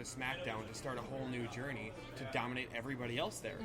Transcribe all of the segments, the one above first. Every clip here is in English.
to SmackDown to start a whole new journey to dominate everybody else there.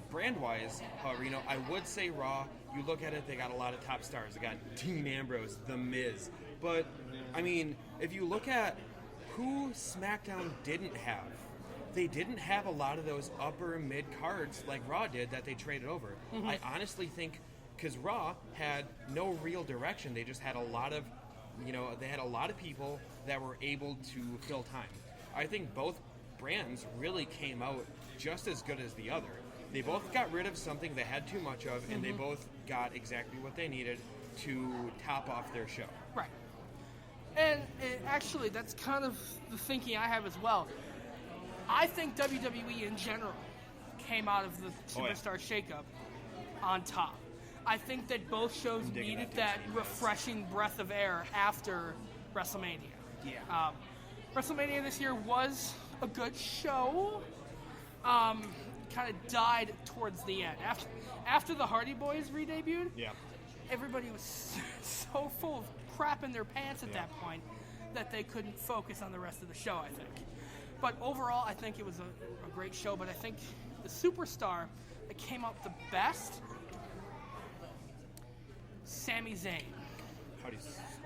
Brand-wise, however, I would say Raw, you look at it, they got a lot of top stars. They got Dean Ambrose, The Miz. But, I mean, if you look at who SmackDown didn't have, they didn't have a lot of those upper mid cards like Raw did that they traded over. I honestly think because Raw had no real direction, they just had a lot of, they had a lot of people that were able to fill time. I think both brands really came out just as good as the other. They both got rid of something they had too much of, and they both got exactly what they needed to top off their show. Right. And actually, that's kind of the thinking I have as well. I think WWE in general came out of the Superstar shakeup on top. I think that both shows needed that refreshing breath of air after WrestleMania. Yeah. WrestleMania this year was a good show. Kind of died towards the end. After the Hardy Boys re-debuted, everybody was so full of crap in their pants at that point that they couldn't focus on the rest of the show, I think. But overall, I think it was a great show. But I think the Superstar that came out the best, Sami Zayn.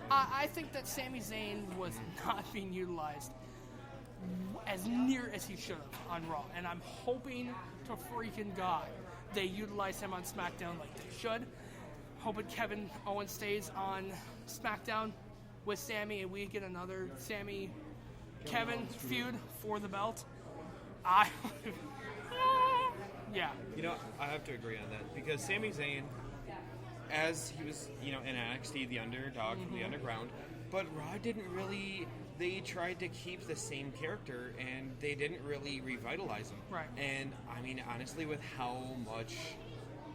I think that Sami Zayn was not being utilized as near as he should have on Raw. And I'm hoping to freaking God they utilize him on SmackDown like they should. Hoping Kevin Owens stays on SmackDown with Sami and we get another Kevin feud for the belt. Yeah. I have to agree on that because Sami Zayn, as he was, in NXT, the underdog from the underground, but Raw didn't really. They tried to keep the same character, and they didn't really revitalize him. Right. And I mean, honestly, with how much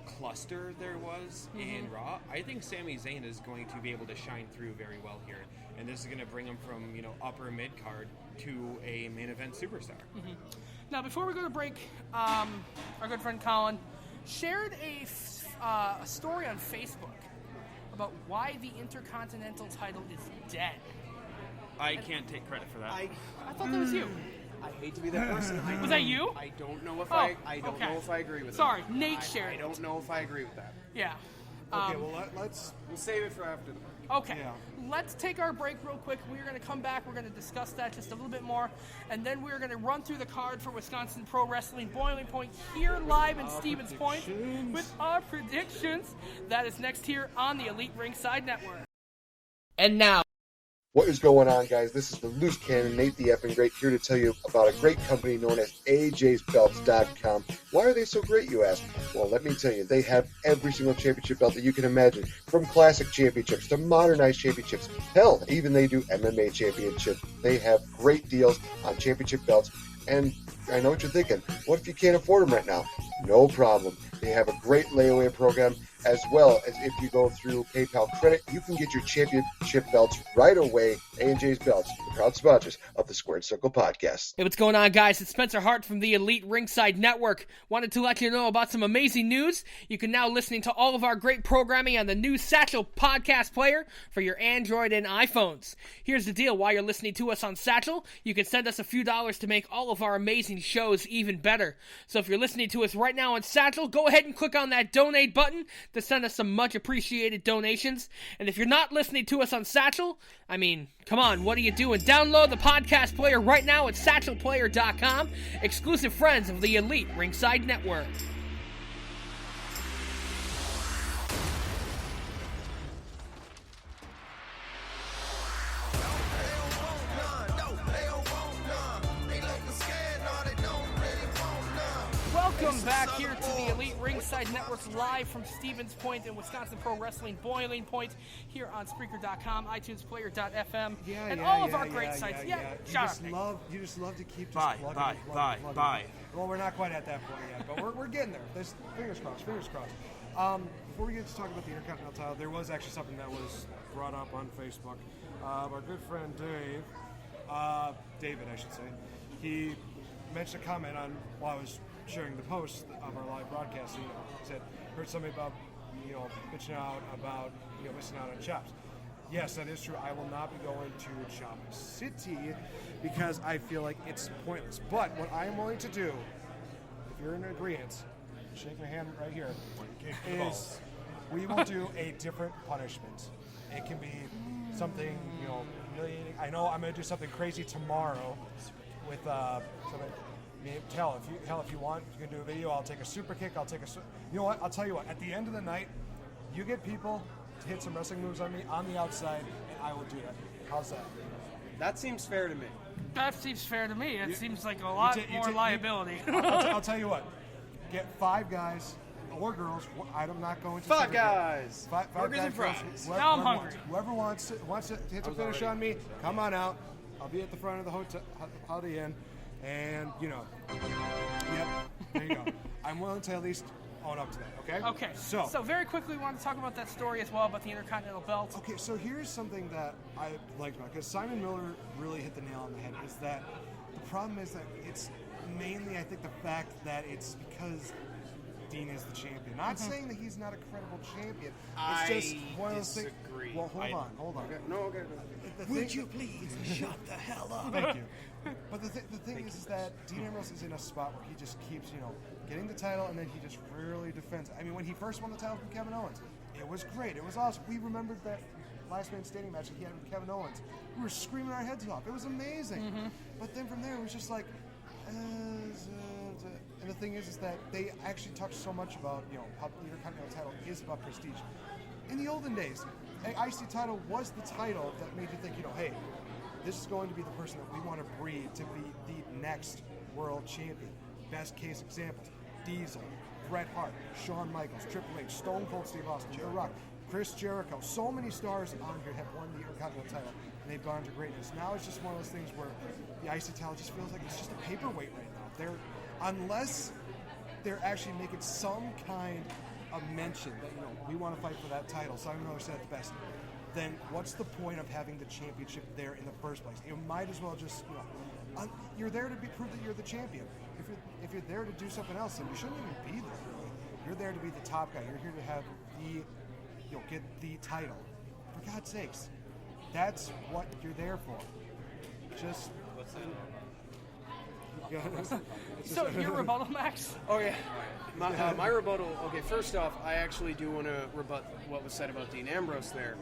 cluster there was in Raw, I think Sami Zayn is going to be able to shine through very well here, and this is going to bring him from upper mid card to a main event superstar. Now, before we go to break, our good friend Collin shared a story on Facebook about why the Intercontinental title is dead. I can't take credit for that. I thought that was you. I hate to be that person. Was that you? I don't know if I don't know if I agree with that. Sorry, Nate shared I don't know if I agree with that. Yeah. Okay, well, we'll save it for after the break. Okay. Yeah. Let's take our break real quick. We're going to come back. We're going to discuss that just a little bit more. And then we're going to run through the card for Wisconsin Pro Wrestling Boiling Point here live in Stevens Point with our predictions. That is next here on the Elite Ringside Network. And now. What is going on, guys? This is the Loose Cannon, Nate the Effing Great, here to tell you about a great company known as AJsBelts.com. Why are they so great, you ask? Well, let me tell you, they have every single championship belt that you can imagine, from classic championships to modernized championships. Hell, even they do MMA championships. They have great deals on championship belts, and I know what you're thinking. What if you can't afford them right now? No problem. They have a great layaway program, as well as if you go through PayPal Credit, you can get your championship belts right away. A&J's Belts, the proud sponsors of the Squared Circle Podcast. Hey, what's going on, guys? It's Spencer Hart from the Elite Ringside Network. Wanted to let you know about some amazing news. You can now listen to all of our great programming on the new Satchel podcast player for your Android and iPhones. Here's the deal. While you're listening to us on Satchel, you can send us a few dollars to make all of our amazing shows even better. So if you're listening to us right now on Satchel, go ahead and click on that donate button to send us some much appreciated donations. And if you're not listening to us on Satchel, I mean, come on, what are you doing? Download the podcast player right now at satchelplayer.com. Exclusive friends of the Elite Ringside Network. Welcome back here to the Elite Ringside Network, live from Stevens Point in Wisconsin Pro Wrestling Boiling Point, here on Spreaker.com, iTunes Player.fm, and all of our great sites. You just love to keep just plugging. Bye. Well, we're not quite at that point yet, but we're getting there. There's fingers crossed. Before we get to talk about the Intercontinental title, there was actually something that was brought up on Facebook. Our good friend David, I should say, he mentioned a comment on while I was sharing the post of our live broadcast. Said, heard something about, bitching out about, missing out on chops. Yes, that is true. I will not be going to Java City because I feel like it's pointless. But what I am willing to do, if you're in agreement, shake my hand right here, is we will do a different punishment. It can be something, humiliating. I know I'm going to do something crazy tomorrow with something. If you want, you can do a video. I'll take a super kick. You know what? I'll tell you what. At the end of the night, you get people to hit some wrestling moves on me on the outside, and I will do that. How's that? That seems fair to me. That seems fair to me. It seems like a lot more liability. I'll tell you what. Get 5 guys or girls. I'm not going to. 5 guys. Five Burgers guys, and fries. Now I'm hungry. Whoever wants to hit the finish on me, come on out. I'll be at the front of the hotel, Holiday Inn, and yep, there you go. I'm willing to at least own up to that. Okay. Okay. So very quickly, we want to talk about that story as well about the Intercontinental Belt. Okay, so here's something that I liked about it, because Simon Miller really hit the nail on the head, is that the problem is that it's mainly, I think, the fact that it's because Dean is the champion. Not saying that he's not a credible champion. It's just one of those things. disagree. Well, hold on. Okay. No, okay. Would you please shut the hell up? Thank you. But the thing is that Dean Ambrose is in a spot where he just keeps, getting the title, and then he just rarely defends it. I mean, when he first won the title from Kevin Owens, it was great. It was awesome. We remembered that last man standing match that he had with Kevin Owens. We were screaming our heads off. It was amazing. But then from there, it was just like, and the thing is that they actually talked so much about, how the Intercontinental title is about prestige. In the olden days, an IC title was the title that made you think, hey, this is going to be the person that we want to breed to be the next world champion. Best case examples: Diesel, Bret Hart, Shawn Michaels, Triple H, Stone Cold Steve Austin, The Rock, Chris Jericho. So many stars on here have won the Intercontinental title, and they've gone to greatness. Now it's just one of those things where the IC title just feels like it's just a paperweight right now. Unless they're actually making some kind of mention that we want to fight for that title. Simon Miller said it best. Then what's the point of having the championship there in the first place? You might as well just you're there to prove that you're the champion. If you're there to do something else, then you shouldn't even be there. Really, you're there to be the top guy. You're here to have get the title. For God's sakes, that's what you're there for. Just. So your rebuttal, Max? Oh yeah, my rebuttal. Okay, first off, I actually do want to rebut what was said about Dean Ambrose there.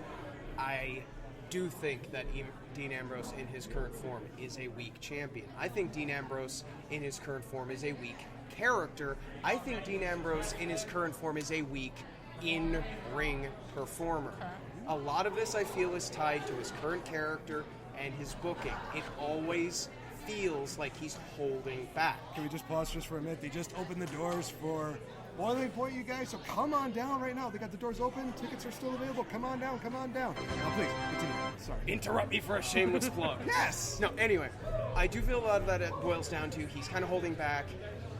I do think that Dean Ambrose in his current form is a weak champion. I think Dean Ambrose in his current form is a weak character. I think Dean Ambrose in his current form is a weak in-ring performer. A lot of this I feel is tied to his current character and his booking. It always feels like he's holding back. Can we just pause just for a minute? They just opened the doors for Boiling Point, you guys, so come on down right now. They got the doors open. Tickets are still available. Come on down. Now, please, continue. Sorry. Interrupt me for a shameless plug. Yes! No, anyway, I do feel a lot of that it boils down to he's kind of holding back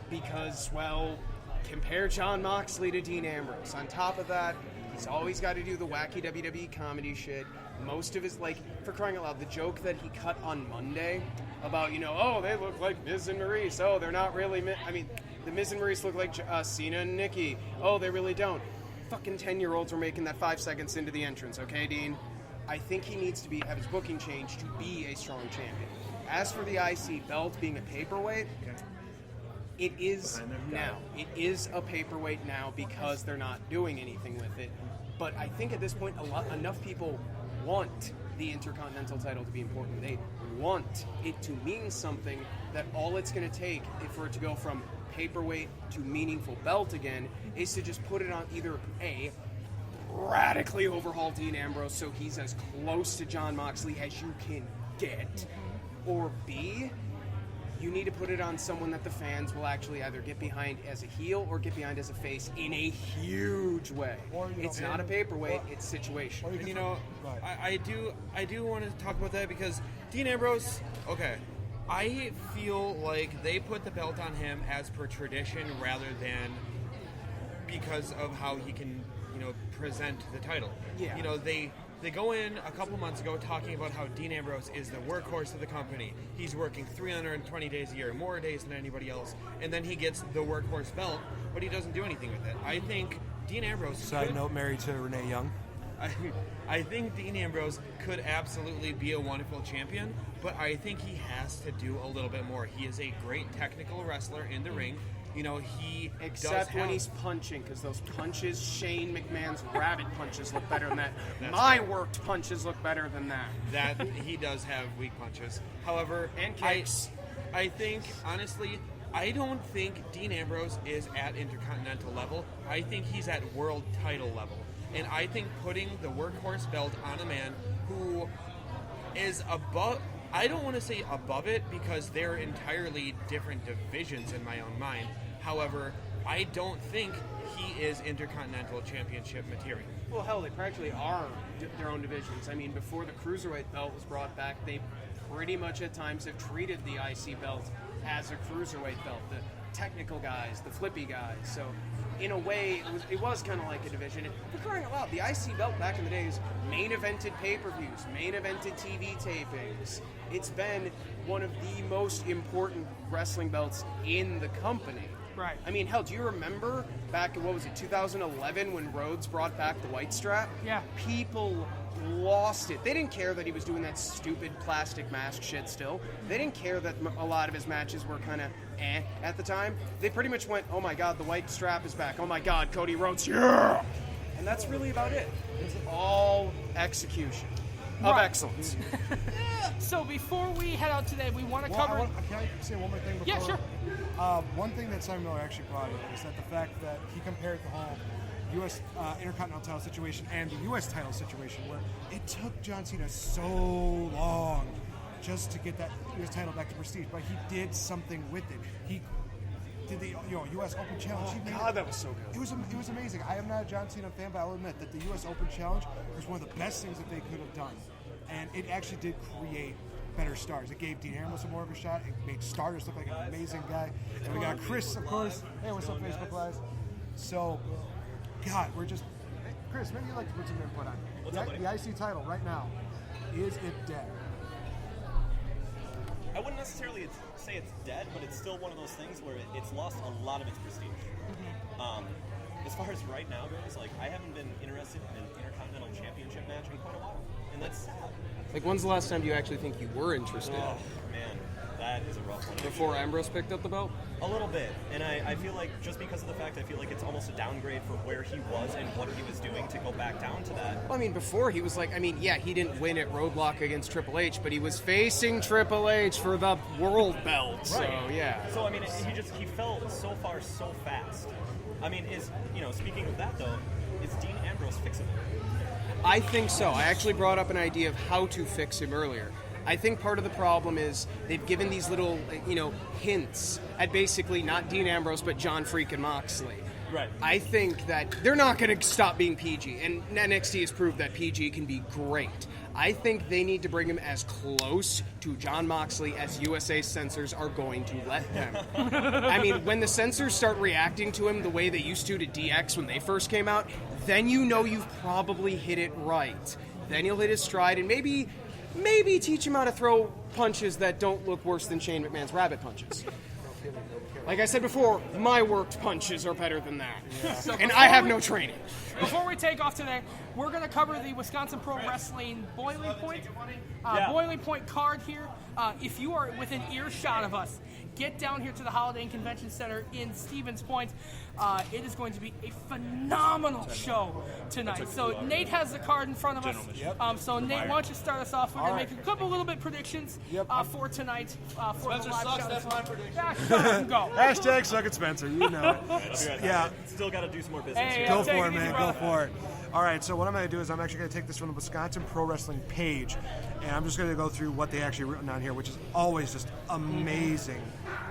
because, well, compare Jon Moxley to Dean Ambrose. On top of that, he's always got to do the wacky WWE comedy shit. Most of his, for crying out loud, the joke that he cut on Monday about, oh, they look like Miz and Maurice. Oh, they're not really the Miz and Maurice look like Cena and Nikki. Oh, they really don't. Fucking 10-year-olds were making that 5 seconds into the entrance, okay, Dean? I think he needs to have his booking changed to be a strong champion. As for the IC belt being a paperweight, it is now. It is a paperweight now because they're not doing anything with it. But I think at this point, enough people want the Intercontinental title to be important. They want it to mean something, that all it's going to take for it to go from paperweight to meaningful belt again is to just put it on either A, radically overhaul Dean Ambrose so he's as close to Jon Moxley as you can get, or B, you need to put it on someone that the fans will actually either get behind as a heel or get behind as a face in a huge way. It's not a paperweight, it's situational. And I do want to talk about that because Dean Ambrose, okay, I feel like they put the belt on him as per tradition rather than because of how he can, present the title. Yeah. They go in a couple months ago talking about how Dean Ambrose is the workhorse of the company. He's working 320 days a year, more days than anybody else, and then he gets the workhorse belt, but he doesn't do anything with it. I think Dean Ambrose... Side note, married to Renee Young. I think Dean Ambrose could absolutely be a wonderful champion, but I think he has to do a little bit more. He is a great technical wrestler in the ring. You know, he Except does when have, he's punching, because those punches, Shane McMahon's rabbit punches look better than that. My worked punches look better than that. that he does have weak punches. However, And kicks. I think, honestly, I don't think Dean Ambrose is at Intercontinental level. I think he's at world title level. And I think putting the workhorse belt on a man who is above, I don't want to say above it because they're entirely different divisions in my own mind. However, I don't think he is Intercontinental Championship material. Well, hell, they practically are their own divisions. I mean, before the Cruiserweight belt was brought back, they pretty much at times have treated the IC belt as a Cruiserweight belt. The technical guys, the flippy guys. So, in a way, it was kind of like a division. And for crying out loud, the IC belt back in the days main evented pay-per-views, main evented TV tapings. It's been one of the most important wrestling belts in the company. Right. I mean, hell, do you remember back in, 2011 when Rhodes brought back the white strap? Yeah. People lost it. They didn't care that he was doing that stupid plastic mask shit still. They didn't care that a lot of his matches were kind of at the time. They pretty much went, oh my god, the white strap is back. Oh my god, Cody Rhodes, yeah! And that's really about it. It's all execution of Right. excellence. So before we head out today, we want to Well, cover. can I say one more thing before? Yeah, sure. One thing that Simon Miller actually brought in is that the fact that he compared the whole U.S. Intercontinental title situation and the U.S. title situation, where it took John Cena so long just to get that U.S. title back to prestige, but he did something with it. He did the U.S. Open Challenge. He made God, that was so good. It was amazing. I am not a John Cena fan, but I will admit that the U.S. Open Challenge was one of the best things that they could have done, and it actually did create better stars. It gave Dean Ambrose more of a shot. It made Stardust look like an amazing guy. And we got Chris, of course. Hey, what's up, Facebook Live? So, God, we're just... Chris, maybe you'd like to put some input on it. The IC title right now, is it dead? I wouldn't necessarily say it's dead, but it's still one of those things where it's lost a lot of its prestige. As far as right now goes, like, I haven't been interested in an Intercontinental Championship match in quite a while, and that's sad. Like, when's the last time you actually think you were interested? Oh, man, that is a rough one. Before Ambrose picked up the belt? A little bit, and I feel like just because of the fact I feel like it's almost a downgrade for where he was and what he was doing to go back down to that. Well, I mean, before he was like, he didn't win at Roadblock against Triple H, but he was facing Triple H for the world belt. So, yeah. So, I mean, he fell so far so fast. I mean, speaking of that though, is Dean Ambrose fixable? I think so. I actually brought up an idea of how to fix him earlier. I think part of the problem is they've given these little, hints at basically not Dean Ambrose, but John freaking Moxley. Right. I think that they're not going to stop being PG, and NXT has proved that PG can be great. I think they need to bring him as close to John Moxley as USA censors are going to let them. I mean, when the censors start reacting to him the way they used to DX when they first came out, then you know you've probably hit it right. Then he'll hit his stride and maybe teach him how to throw punches that don't look worse than Shane McMahon's rabbit punches. Like I said before, my worked punches are better than that. So and I have no training. Before we take off today, we're going to cover the Wisconsin Pro Wrestling Boiling Point card here. If you are within earshot of us, get down here to the Holiday Inn Convention Center in Stevens Point. It is going to be a phenomenal show tonight. So Nate has the card in front of us. So Nate, why don't you start us off? We're going to make a couple little bit predictions for tonight. For the live show. That's my prediction. Yeah, shut up and go. Hashtag suck it, Spencer. You know it. Yeah. Still got to do some more business Hey, here. Go take for it it, easy, man. brother. Go for it. All right, so what I'm going to do is I'm actually going to take this from the Wisconsin Pro Wrestling page, and I'm just going to go through what they actually written on here, which is always just amazing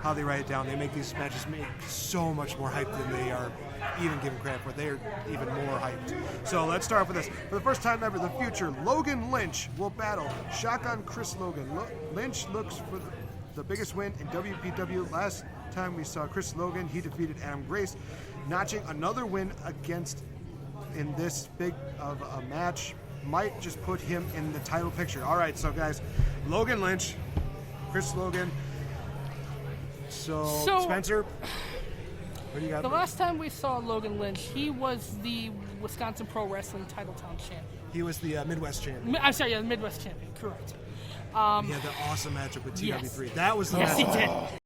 how they write it down. They make these matches make so much more hype than they are even giving credit for. They are even more hyped. So let's start off with this. For the first time ever in the future, Logan Lynch will battle Shotgun Chris Logan. Lynch looks for the biggest win in WPW. Last time we saw Chris Logan, he defeated Adam Grace, notching another win against in this big of a match might just put him in the title picture. All right, so guys, Logan Lynch, Chris Logan. So Spencer, What do you got? The last time we saw Logan Lynch, he was the Wisconsin Pro Wrestling Titletown champion. He was the Midwest champion. I'm sorry, yeah, the Midwest champion, correct. He had that awesome matchup with TW3. Yes. That was the Yes, he matchup. did.